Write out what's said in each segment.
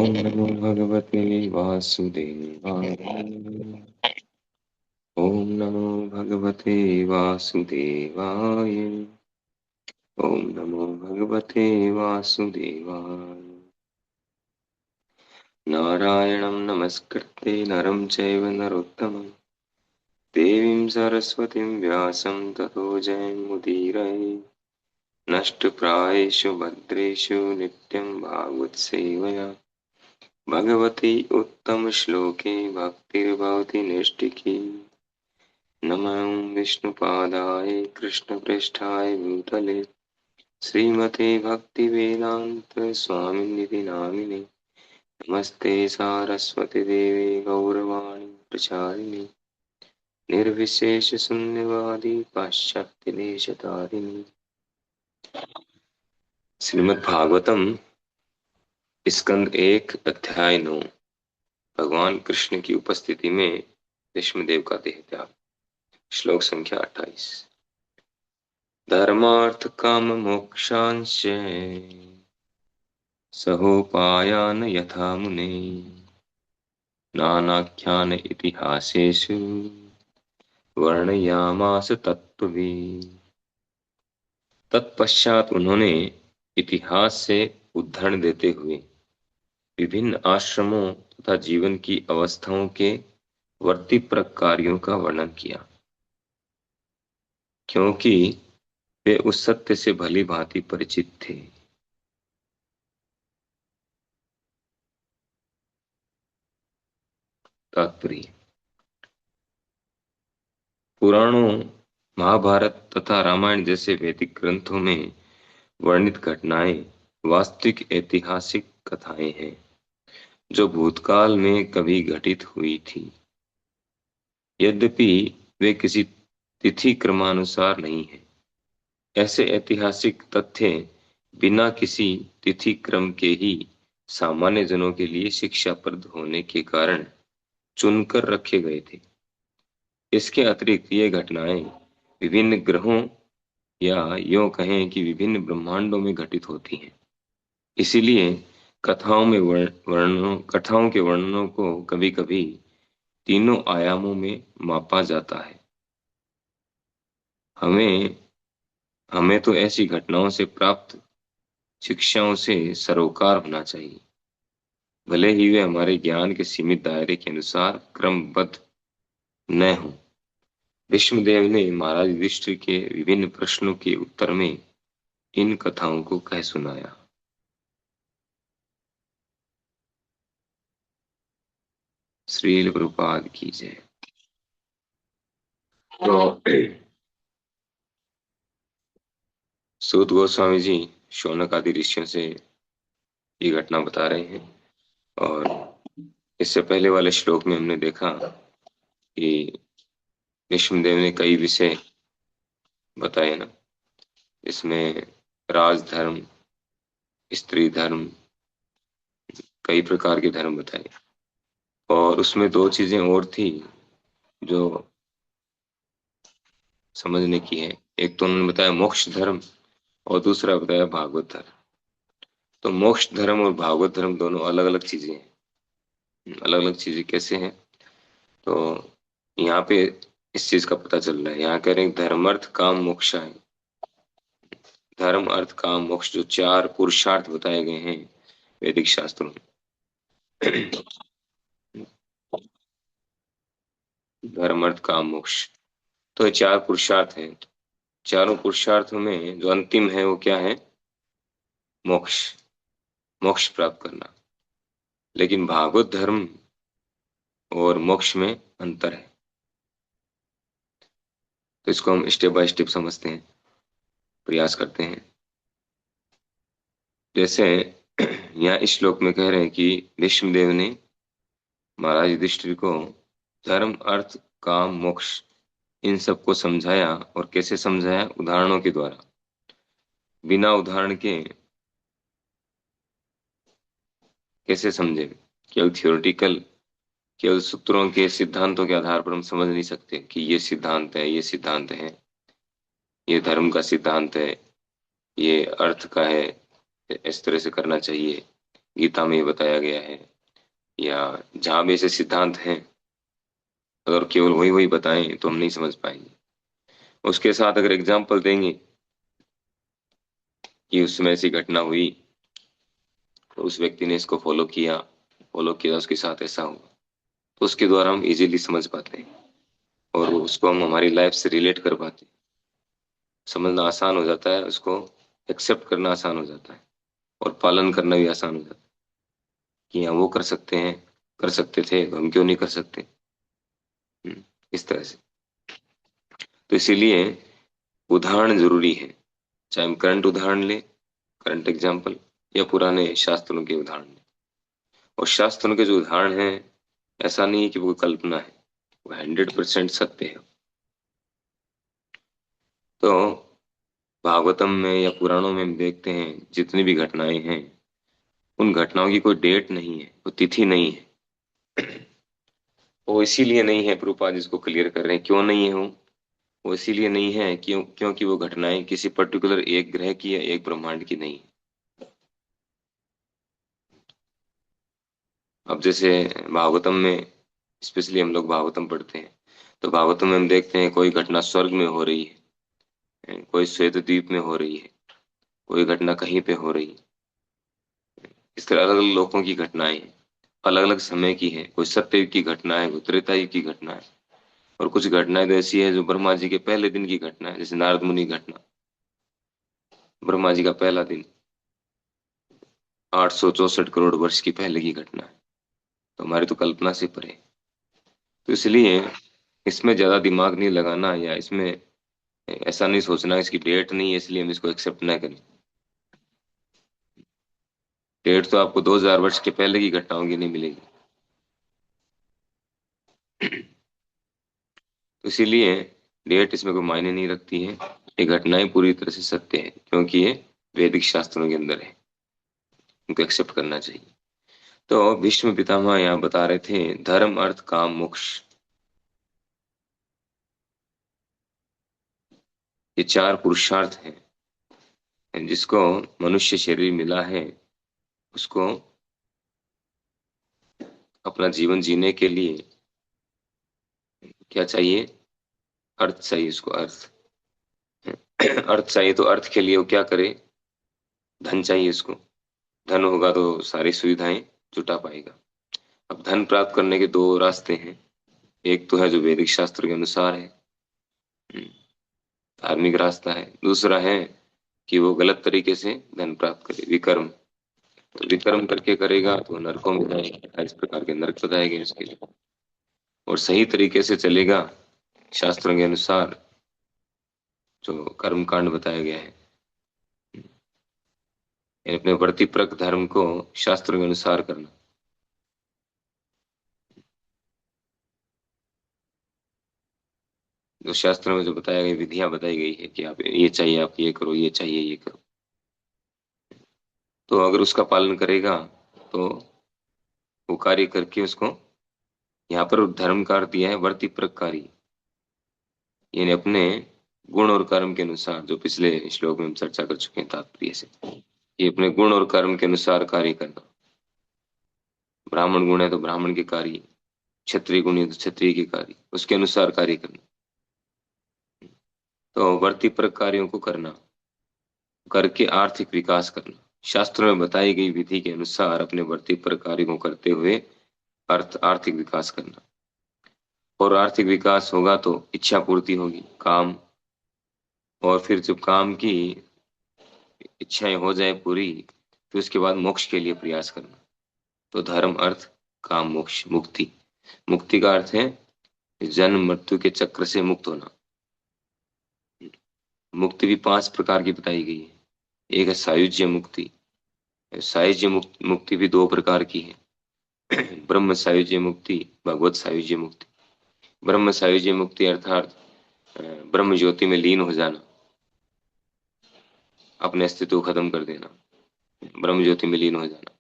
ओम नमो भगवते वासुदेवाय। ओम नमो भगवते वासुदेवाय। ओम नमो भगवते वासुदेवाय। नारायणं नमस्कृत्य नरं चैव नरोत्तमं देवीं सरस्वतीं व्यासं ततो जयमुदीरये। नष्टप्रायेषु भद्रेषु नित्यं भागवतसेवया भगवती उत्तमश्लोके भक्तिर्भवति नैष्टिकी। नमो विष्णुपादाय कृष्णप्रेष्ठाय भूतले श्रीमते भक्तिवेदांत स्वामिनिधि नामिने। नमस्ते सारस्वती देवे गौरवाणी प्रचारिणे निर्विशेष शून्यवादी पाश्चात्य देशतारिणी। श्रीमद् भागवतम स्कंद 1 अध्याय 9। भगवान कृष्ण की उपस्थिति में विष्णुदेव का देह त्याग। श्लोक संख्या 28। धर्मार्थ काम मोक्षांश सहोपायान यथा मुने नानाख्यान इतिहासेषु वर्णयामास तत्त्ववित्। तत्पश्चात उन्होंने इतिहास से उद्धरण देते हुए विभिन्न आश्रमों तथा जीवन की अवस्थाओं के वर्तिप्रक कार्यों का वर्णन किया, क्योंकि वे उस सत्य से भली भांति परिचित थे। तात्पर्य: पुराणों, महाभारत तथा रामायण जैसे वैदिक ग्रंथों में वर्णित घटनाएं वास्तविक ऐतिहासिक कथाएं हैं जो भूतकाल में कभी घटित हुई थी। यद्यपि वे किसी तिथि क्रमानुसार नहीं है। ऐसे ऐतिहासिक तथ्य बिना किसी तिथि क्रम के ही सामान्य जनों के लिए शिक्षाप्रद होने के कारण चुनकर रखे गए थे। इसके अतिरिक्त ये घटनाएं विभिन्न ग्रहों या यूं कहें कि विभिन्न ब्रह्मांडों में घटित होती हैं। इसीलिए कथाओं के वर्णनों को कभी-कभी तीनों आयामों में मापा जाता है। हमें हमें तो ऐसी घटनाओं से प्राप्त शिक्षाओं से सरोकार होना चाहिए, भले ही वे हमारे ज्ञान के सीमित दायरे के अनुसार क्रमबद्ध न हों। विष्णुदेव ने महाराज युधिष्ठिर के विभिन्न प्रश्नों के उत्तर में इन कथाओं को कह सुनाया। श्रील प्रभुपाद की जय। तो सूत गोस्वामी जी शौनक आदि ऋषियों से ये घटना बता रहे हैं। और इससे पहले वाले श्लोक में हमने देखा कि विष्णुदेव ने कई विषय बताए ना, इसमें राजधर्म, स्त्री धर्म, कई प्रकार के धर्म बताए। और उसमें दो चीजें और थी जो समझने की है। एक तो उन्होंने बताया मोक्ष धर्म और दूसरा बताया भागवत धर्म। तो मोक्ष धर्म और भागवत धर्म दोनों अलग अलग चीजें हैं। अलग अलग चीजें कैसे हैं? तो यहाँ पे इस चीज का पता चल रहा है। यहाँ कह रहे हैं धर्म अर्थ काम मोक्ष है। धर्म अर्थ काम मोक्ष जो 4 पुरुषार्थ बताए गए हैं वैदिक शास्त्रों में। धर्म अर्थ काम मोक्ष, तो ये 4 पुरुषार्थ हैं। चारों पुरुषार्थों में जो अंतिम है वो क्या है? मोक्ष, मोक्ष प्राप्त करना। लेकिन भागवत धर्म और मोक्ष में अंतर है। तो इसको हम स्टेप बाय स्टेप समझते हैं, प्रयास करते हैं। जैसे यहाँ इस श्लोक में कह रहे हैं कि विष्णुदेव ने महाराज युधिष्ठिर को धर्म अर्थ काम मोक्ष इन सबको समझाया। और कैसे समझाया? उदाहरणों के द्वारा। बिना उदाहरण के कैसे समझे? केवल थियोरिटिकल, केवल सूत्रों के सिद्धांतों के आधार पर हम समझ नहीं सकते कि ये सिद्धांत है, ये सिद्धांत है, ये धर्म का सिद्धांत है, ये अर्थ का है, इस तरह से करना चाहिए, गीता में ये बताया गया है, या जहाँ भी ऐसे सिद्धांत हैं, अगर केवल वही वही बताएं तो हम नहीं समझ पाएंगे। उसके साथ अगर एग्जाम्पल देंगे कि उस समय ऐसी घटना हुई, तो उस व्यक्ति ने इसको फॉलो किया, उसके साथ ऐसा हुआ, तो उसके द्वारा हम इजीली समझ पाते हैं और उसको हम हमारी लाइफ से रिलेट कर पाते हैं। समझना आसान हो जाता है, उसको एक्सेप्ट करना आसान हो जाता है और पालन करना भी आसान हो जाता है कि हाँ वो कर सकते हैं, कर सकते थे तो हम क्यों नहीं कर सकते। इस तरह से। तो इसीलिए उदाहरण जरूरी है, चाहे हम करंट उदाहरण लें, करंट एग्जाम्पल, या पुराने शास्त्रों के उदाहरण लें। और शास्त्रों के जो उदाहरण हैं, ऐसा नहीं है कि वो कल्पना है, वो 100% सत्य है। तो भागवतम में या पुराणों में हम देखते हैं जितनी भी घटनाएं हैं, उन घटनाओं की कोई डेट नहीं है, कोई तिथि नहीं है। वो इसीलिए नहीं है, प्रभुपाद इसको क्लियर कर रहे हैं क्यों नहीं है वो इसीलिए नहीं है क्योंकि वो घटनाएं किसी पर्टिकुलर एक ग्रह की या एक ब्रह्मांड की नहीं। अब जैसे भागवतम में, स्पेशली हम लोग भागवतम पढ़ते हैं, तो भागवतम में हम देखते हैं कोई घटना स्वर्ग में हो रही है, कोई श्वेत द्वीप में हो रही है, कोई घटना कहीं पे हो रही है। इस तरह अलग अलग लोगों की घटनाएं हैं, अलग अलग समय की है, कोई सत्ययुग की घटना है, कोई त्रेता युग की घटना है। और कुछ घटनाएं तो ऐसी है जो ब्रह्मा जी के पहले दिन की घटना है, जैसे नारद मुनि घटना, ब्रह्मा जी का पहला दिन, 864 करोड़ वर्ष की पहले की घटना है। तो हमारी तो कल्पना से परे है। तो इसलिए इसमें ज्यादा दिमाग नहीं लगाना, या इसमें ऐसा नहीं सोचना इसकी डेट नहीं है इसलिए हम इसको एक्सेप्ट ना करें। डेट तो आपको 2000 वर्ष के पहले की घटनाओं की नहीं मिलेगी। तो इसीलिए डेट इसमें कोई मायने नहीं रखती है। ये घटनाएं पूरी तरह से सत्य है क्योंकि ये वैदिक शास्त्रों के अंदर है, उनको एक्सेप्ट करना चाहिए। तो भीष्म पितामह यहाँ बता रहे थे धर्म अर्थ काम मोक्ष, ये चार पुरुषार्थ हैं जिसको मनुष्य शरीर मिला है, उसको अपना जीवन जीने के लिए क्या चाहिए, अर्थ चाहिए उसको, अर्थ। अर्थ चाहिए तो अर्थ के लिए वो क्या करे, धन चाहिए उसको। धन होगा तो सारी सुविधाएं जुटा पाएगा। अब धन प्राप्त करने के दो रास्ते हैं, एक तो है जो वैदिक शास्त्र के अनुसार है, हम्म, धार्मिक रास्ता है। दूसरा है कि वो गलत तरीके से धन प्राप्त करे, विकर्म। तो विकर्म करके करेगा तो नरकों में जाएगा, इस प्रकार के नरक बताए गए उसके लिए। और सही तरीके से चलेगा शास्त्रों के अनुसार, जो कर्म कांड बताया गया है, यानी अपने वर्तिप्रक धर्म को शास्त्रों के अनुसार करना। जो शास्त्रों में जो बताया गया, विधियां बताई गई है कि आप ये चाहिए, आप ये करो, ये चाहिए, ये करो, तो अगर उसका पालन करेगा तो वो कार्य करके उसको, यहाँ पर धर्म का अर्थ दिया है वर्तिप्रक कार्य, यानी अपने गुण और कर्म के अनुसार, जो पिछले श्लोक में हम चर्चा कर चुके हैं तात्पर्य से, ये अपने गुण और कर्म के अनुसार कार्य करना। ब्राह्मण गुण है तो ब्राह्मण के कार्य, क्षत्रिय गुण है तो क्षत्रिय के कार्य, उसके अनुसार कार्य करना। तो वर्तिप्रक कार्यों को करना, करके आर्थिक विकास करना, शास्त्रों में बताई गई विधि के अनुसार अपने वर्तिप्रक कार्यों को करते हुए आर्थिक विकास करना। और आर्थिक विकास होगा तो इच्छा पूर्ति होगी, काम। और फिर जब काम की इच्छाएं हो जाए पूरी, फिर उसके बाद मोक्ष के लिए प्रयास करना। तो धर्म अर्थ काम मोक्ष मुक्ति। मुक्ति का अर्थ है जन्म मृत्यु के चक्र से मुक्त होना। मुक्ति भी 5 प्रकार की बताई गई है। एक है सायुज्य मुक्ति। सायुज्य मुक्ति भी 2 प्रकार की है। ब्रह्म सायुज्य मुक्ति, भगवत सायुज्य मुक्ति। ब्रह्म सायुज्य मुक्ति अर्थात ब्रह्म ज्योति में लीन हो जाना, अपने अस्तित्व को खत्म कर देना, ब्रह्म ज्योति में लीन हो जाना।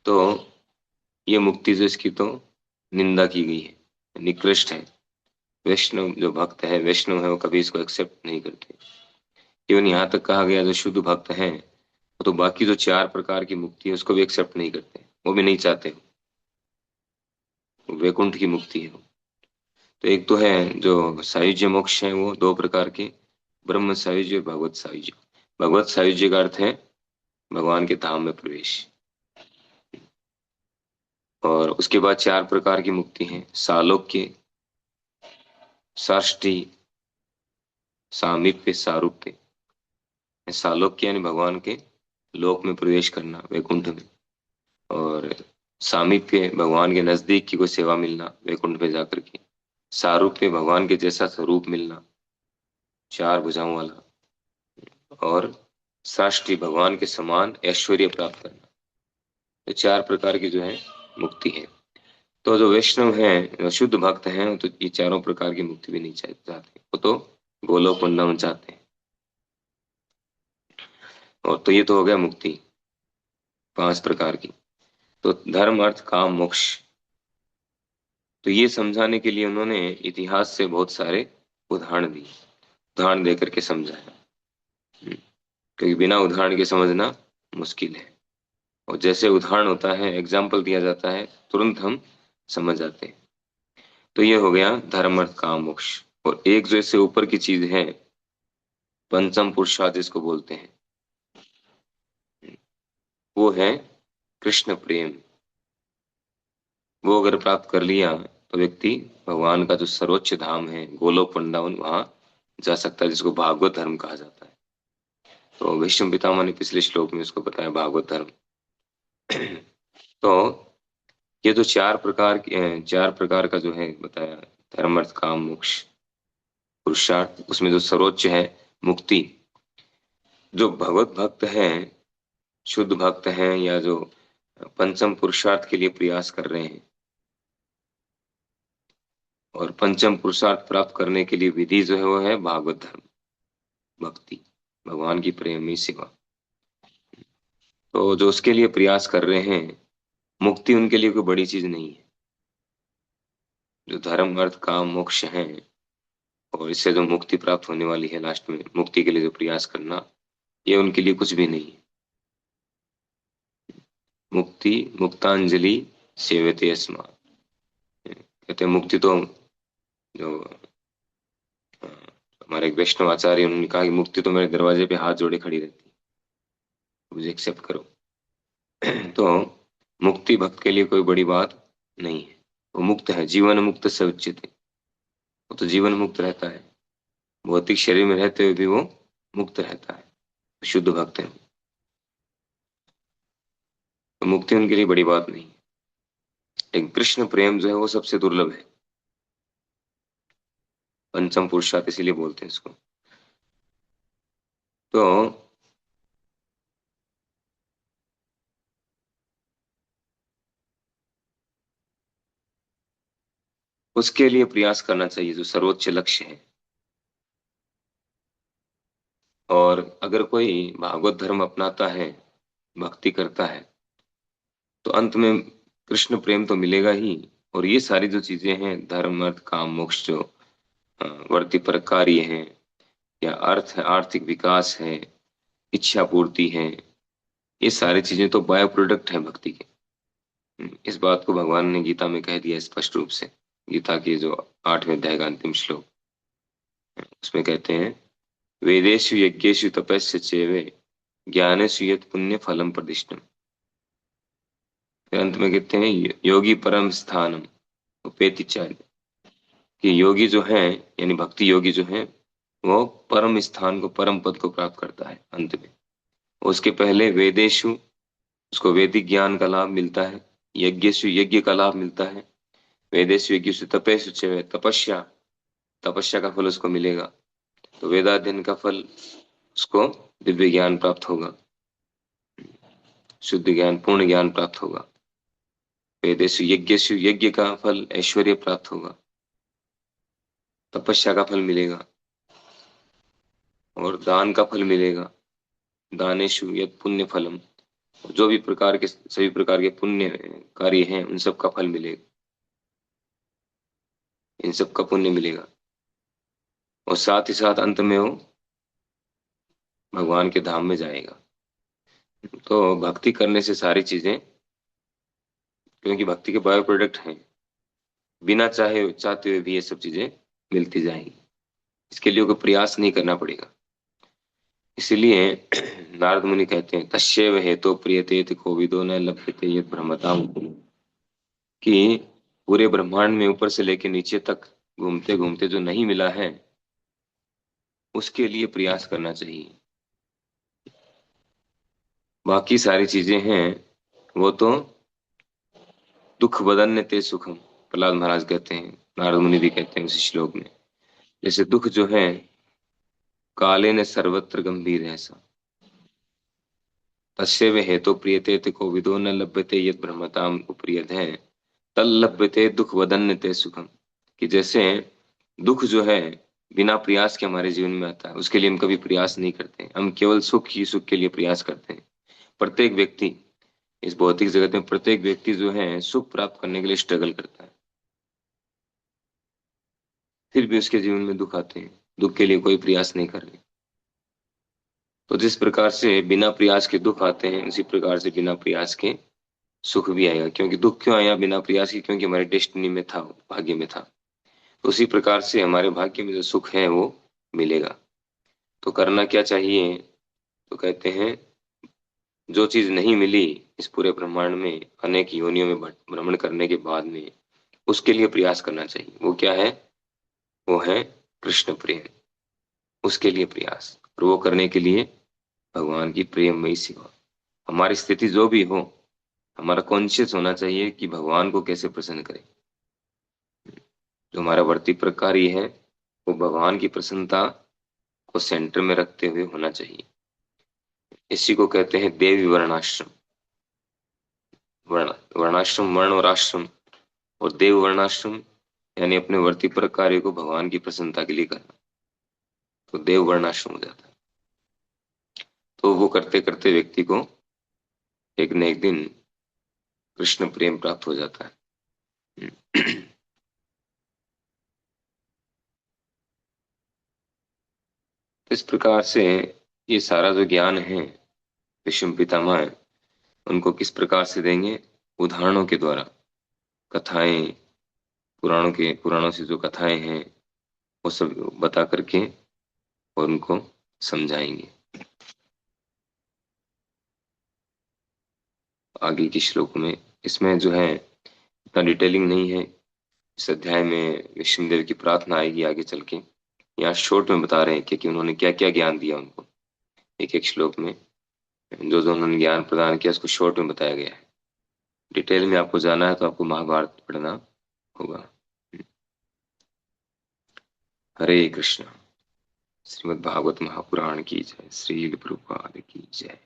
तो ये मुक्ति जो इसकी तो निंदा की गई है, निकृष्ट है। वैष्णव जो भक्त है, वैष्णव है, वो कभी इसको एक्सेप्ट नहीं करते। इवन यहाँ तक कहा गया जो शुद्ध भक्त हैं वो तो बाकी जो 4 प्रकार की मुक्ति है उसको भी एक्सेप्ट नहीं करते, वो भी नहीं चाहते। वो वैकुंठ की मुक्ति है। तो एक तो है जो सायुज्य मोक्ष है, वो 2 प्रकार के, ब्रह्म सायुज्य और भगवत सायुज्य। भगवत सायुज्य का अर्थ है भगवान के धाम में प्रवेश। और उसके बाद 4 प्रकार की मुक्ति है, सालोक्य, साष्टी, सामीप्य, सारूप्य। सालोक्य यानी भगवान के लोक में प्रवेश करना, वैकुंठ में। और सामीप्य भगवान के नजदीक की कोई सेवा मिलना वैकुंठ में जाकर के। सारूप्य भगवान के जैसा स्वरूप मिलना, 4 भुजाओं वाला। और साष्टी भगवान के समान ऐश्वर्य प्राप्त करना। ये 4 प्रकार की जो है मुक्ति है। तो जो वैष्णव हैं, शुद्ध भक्त हैं, तो ये 4 प्रकार की मुक्ति भी नहीं चाहते, वो तो गोलोक वृंदावन चाहते हैं। और तो ये तो हो गया मुक्ति 5 प्रकार की। तो धर्म अर्थ काम मोक्ष, तो ये समझाने के लिए उन्होंने इतिहास से बहुत सारे उदाहरण दिए, उदाहरण देकर के समझाया। क्योंकि बिना उदाहरण के समझना मुश्किल है। और जैसे उदाहरण होता है, एग्जाम्पल दिया जाता है, तुरंत हम समझ जाते हैं। तो ये हो गया धर्म अर्थ काम मोक्ष। और एक जो इससे ऊपर की चीज है, पंचम पुरुषार्थ जिसको बोलते हैं, वो है कृष्ण प्रेम। वो अगर प्राप्त कर लिया तो व्यक्ति भगवान का जो सर्वोच्च धाम है गोलोक वृंदावन, वहां जा सकता है, जिसको भागवत धर्म कहा जाता है। तो भीष्म पितामह ने पिछले श्लोक में उसको बताया भागवत धर्म। तो ये जो 4 प्रकार का जो है बताया, धर्म अर्थ काम मोक्ष पुरुषार्थ, उसमें जो सर्वोच्च है मुक्ति, जो भगवत भक्त हैं, शुद्ध भक्त हैं, या जो पंचम पुरुषार्थ के लिए प्रयास कर रहे हैं, और पंचम पुरुषार्थ प्राप्त करने के लिए विधि जो है वो है भागवत धर्म, भक्ति, भगवान की प्रेमी सेवा। तो जो उसके लिए प्रयास कर रहे हैं, मुक्ति उनके लिए कोई बड़ी चीज नहीं है। जो धर्म अर्थ काम मोक्ष है, और इससे जो मुक्ति प्राप्त होने वाली है लास्ट में, मुक्ति के लिए जो प्रयास करना, ये उनके लिए कुछ भी नहीं है। मुक्ति मुक्तांजलि सेवते अस्मा, कहते हैं मुक्ति तो जो अ, हमारे एक वैष्णव आचार्य, उन्होंने कहा कि मुक्ति तो मेरे दरवाजे पे हाथ जोड़े खड़ी रहती है, मुझे एक्सेप्ट करो। तो मुक्ति भक्त के लिए कोई बड़ी बात नहीं है। वो मुक्त है, जीवन मुक्त से उच्चते। वो तो जीवन मुक्त रहता है, भौतिक शरीर में रहते हुए भी वो मुक्त रहता है, शुद्ध भक्त है। तो मुक्ति उनके लिए बड़ी बात नहीं। लेकिन कृष्ण प्रेम जो है वो सबसे दुर्लभ है, पंचम पुरुषार्थ इसीलिए बोलते हैं इसको। तो उसके लिए प्रयास करना चाहिए जो सर्वोच्च लक्ष्य है। और अगर कोई भागवत धर्म अपनाता है, भक्ति करता है, तो अंत में कृष्ण प्रेम तो मिलेगा ही। और ये सारी जो चीजें हैं, धर्म अर्थ काम मोक्ष, जो वर्ति पर कार्य है, या अर्थ है, आर्थिक विकास है, इच्छा पूर्ति है, ये सारी चीजें तो बाय प्रोडक्ट है भक्ति के। इस बात को भगवान ने गीता में कह दिया स्पष्ट रूप से। गीता के जो 8वें अध्याय का अंतिम श्लोक, उसमें कहते हैं, वेदेषु यज्ञेषु तपस्य चैव ज्ञानेषु यत् पुण्य फलम प्रदिष्टम। फिर अंत में कहते हैं, योगी परम स्थानम उपेति चार्य, कि योगी जो है, यानी भक्ति योगी जो है, वो परम स्थान को, परम पद को प्राप्त करता है अंत में। उसके पहले वेदेशु, उसको वैदिक ज्ञान का लाभ मिलता है, यज्ञेशु यज्ञ का लाभ मिलता है, वेदेशु यज्ञेशु तपेशु च तपस्या, तपस्या का फल उसको मिलेगा। तो वेदाध्ययन का फल उसको दिव्य ज्ञान प्राप्त होगा, शुद्ध ज्ञान, पूर्ण ज्ञान प्राप्त होगा। वेदेशु यज्ञेशु यज्ञ का फल ऐश्वर्य प्राप्त होगा, तपस्या का फल मिलेगा, और दान का फल मिलेगा, दानेशु यत् पुण्य फलम, जो भी प्रकार के, सभी प्रकार के पुण्य कार्य हैं, उन सब का फल मिलेगा, इन सब का पुण्य मिलेगा। और साथ ही साथ अंत में वो भगवान के धाम में जाएगा। तो भक्ति करने से सारी चीजें, क्योंकि भक्ति के बायो प्रोडक्ट हैं, बिना चाहे चाहते हुए भी ये सब चीजें मिलती जाएंगी। इसके लिए कोई प्रयास नहीं करना पड़ेगा। इसीलिए नारद मुनि कहते हैं तस्यैव हेतो प्रियते इति कोविदो न लभ्यते यत् भ्रमताम, कि पूरे ब्रह्मांड में ऊपर से लेकर नीचे तक घूमते घूमते जो नहीं मिला है, उसके लिए प्रयास करना चाहिए। बाकी सारी चीजें हैं वो तो दुख बदन्य ते सुखम, प्रहलाद महाराज कहते हैं, नारद मुनि भी कहते हैं उसी श्लोक में। जैसे दुख जो है काले ने सर्वत्र गंभीर है ऐसा, तस्यैव हेतो प्रियते ते कोविदो न लभ्यते यत् भ्रमताम उपरियत है, तल लभ्यते दुख बदन्य ते सुखम, कि जैसे दुख जो है बिना प्रयास के हमारे जीवन में आता है, उसके लिए हम कभी प्रयास नहीं करते, हम केवल सुख ही सुख के लिए प्रयास करते हैं। प्रत्येक व्यक्ति इस भौतिक जगत में, प्रत्येक व्यक्ति जो है सुख प्राप्त करने के लिए स्ट्रगल करता है, फिर भी उसके जीवन में दुख आते हैं, दुख के लिए कोई प्रयास नहीं कर रहे। तो जिस प्रकार से बिना प्रयास के दुख आते हैं, उसी प्रकार से बिना प्रयास के सुख भी आएगा। क्योंकि दुख क्यों आया बिना प्रयास के? क्योंकि हमारे डेस्टिनी में था, भाग्य में था। तो उसी प्रकार से हमारे भाग्य में जो सुख है वो मिलेगा। तो करना क्या चाहिए? तो कहते हैं जो चीज नहीं मिली इस पूरे ब्रह्मांड में अनेक योनियों में भ्रमण करने के बाद में, उसके लिए प्रयास करना चाहिए। वो क्या है? वो है कृष्ण प्रेम। उसके लिए प्रयास, और वो करने के लिए भगवान की प्रेममयी सेवा। हमारी स्थिति जो भी हो, हमारा कॉन्शियस होना चाहिए कि भगवान को कैसे प्रसन्न करें। जो हमारा वर्ती प्रकार है वो भगवान की प्रसन्नता को सेंटर में रखते हुए होना चाहिए। इसी को कहते हैं देवी वर्णाश्रम। वर्णाश्रम, वर्ण और आश्रम, और देव वर्णाश्रम यानी अपने वर्ती पर कार्य को भगवान की प्रसन्नता के लिए करना, तो देव वर्णाश्रम हो जाता है। तो वो करते करते व्यक्ति को एक न एक दिन कृष्ण प्रेम प्राप्त हो जाता है। इस प्रकार से ये सारा जो ज्ञान है विश्व पितामह है, उनको किस प्रकार से देंगे? उदाहरणों के द्वारा, कथाएं, पुराणों से जो कथाएं हैं वो सब बता करके और उनको समझाएंगे। आगे के श्लोक में, इसमें जो है इतना डिटेलिंग नहीं है। इस अध्याय में विष्णुदेव की प्रार्थना आएगी आगे चल के। यहाँ शॉर्ट में बता रहे हैं कि उन्होंने क्या क्या ज्ञान दिया उनको, एक एक श्लोक में जो जो उन्होंने ज्ञान प्रदान किया उसको शॉर्ट में बताया गया है। डिटेल में आपको जाना है तो आपको महाभारत पढ़ना होगा। हरे कृष्ण। श्रीमद् भागवत महापुराण की जय। श्रील प्रभुपाद की जय।